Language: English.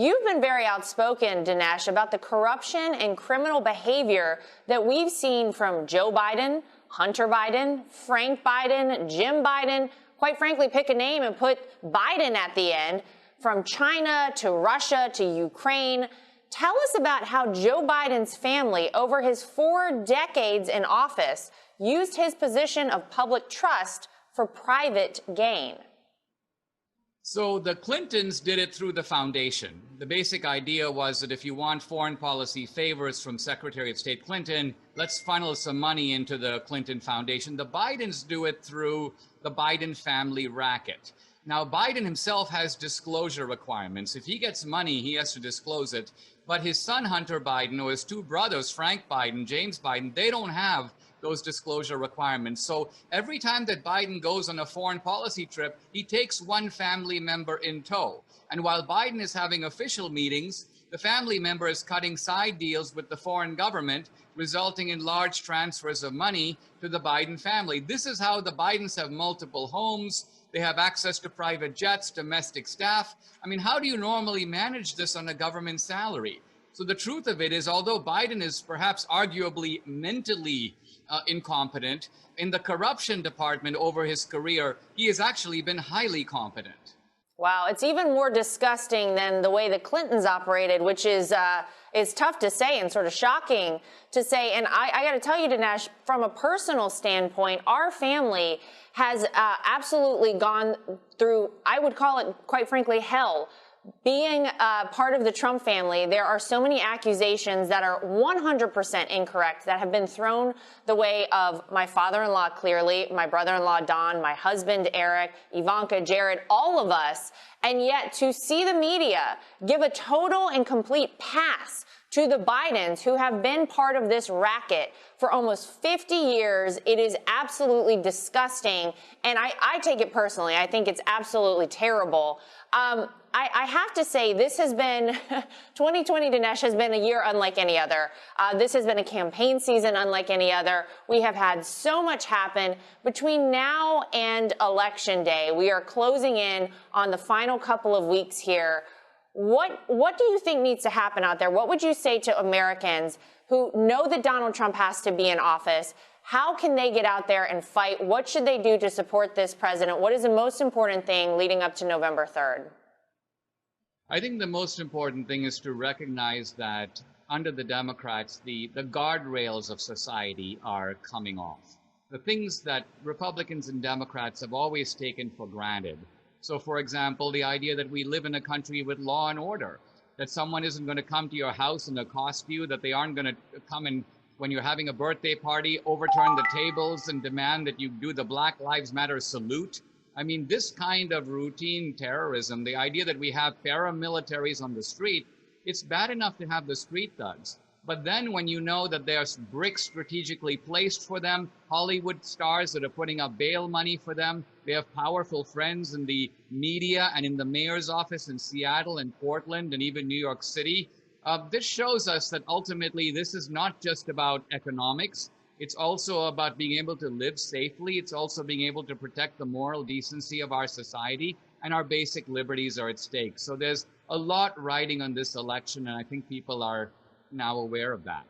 You've been very outspoken, Dinesh, about the corruption and criminal behavior that we've seen from Joe Biden, Hunter Biden, Frank Biden, Jim Biden. Quite frankly, pick a name and put Biden at the end. From China to Russia to Ukraine. Tell us about how Joe Biden's family, over his 4 decades in office, used his position of public trust for private gain. So the Clintons did it through the foundation. The basic idea was that if you want foreign policy favors from Secretary of State Clinton, let's funnel some money into the Clinton Foundation. The Bidens do it through the Biden family racket. Now, Biden himself has disclosure requirements. If he gets money, he has to disclose it. But his son, Hunter Biden, or his 2 brothers, Frank Biden, James Biden, they don't have those disclosure requirements. So every time that Biden goes on a foreign policy trip, he takes one family member in tow. And while Biden is having official meetings, the family member is cutting side deals with the foreign government, resulting in large transfers of money to the Biden family. This is how the Bidens have multiple homes. They have access to private jets, domestic staff. I mean, how do you normally manage this on a government salary? So the truth of it is, although Biden is perhaps arguably mentally incompetent, in the corruption department over his career, he has actually been highly competent. Wow, it's even more disgusting than the way the Clintons operated, which is tough to say and sort of shocking to say. And I got to tell you, Dinesh, from a personal standpoint, our family has absolutely gone through, I would call it, quite frankly, hell. Being part of the Trump family, there are so many accusations that are 100% incorrect that have been thrown the way of my father-in-law, clearly, my brother-in-law, Don, my husband, Eric, Ivanka, Jared, all of us. And yet to see the media give a total and complete pass to the Bidens, who have been part of this racket for almost 50 years, it is absolutely disgusting. And I take it personally. I think it's absolutely terrible. I have to say, this has been, 2020, Dinesh, has been a year unlike any other. This has been a campaign season unlike any other. We have had so much happen between now and Election Day. We are closing in on the final couple of weeks here. What do you think needs to happen out there? What would you say to Americans who know that Donald Trump has to be in office? How can they get out there and fight? What should they do to support this president? What is the most important thing leading up to November 3rd? I think the most important thing is to recognize that under the Democrats, the guardrails of society are coming off. The things that Republicans and Democrats have always taken for granted. So, for example, the idea that we live in a country with law and order, that someone isn't going to come to your house and accost you, that they aren't going to come and, when you're having a birthday party, overturn the tables and demand that you do the Black Lives Matter salute. I mean, this kind of routine terrorism, the idea that we have paramilitaries on the street, it's bad enough to have the street thugs. But then when you know that there's bricks strategically placed for them, Hollywood stars that are putting up bail money for them, they have powerful friends in the media and in the mayor's office in Seattle and Portland and even New York City. This shows us that ultimately this is not just about economics. It's also about being able to live safely. It's also being able to protect the moral decency of our society, and our basic liberties are at stake. So there's a lot riding on this election, and I think people are now aware of that.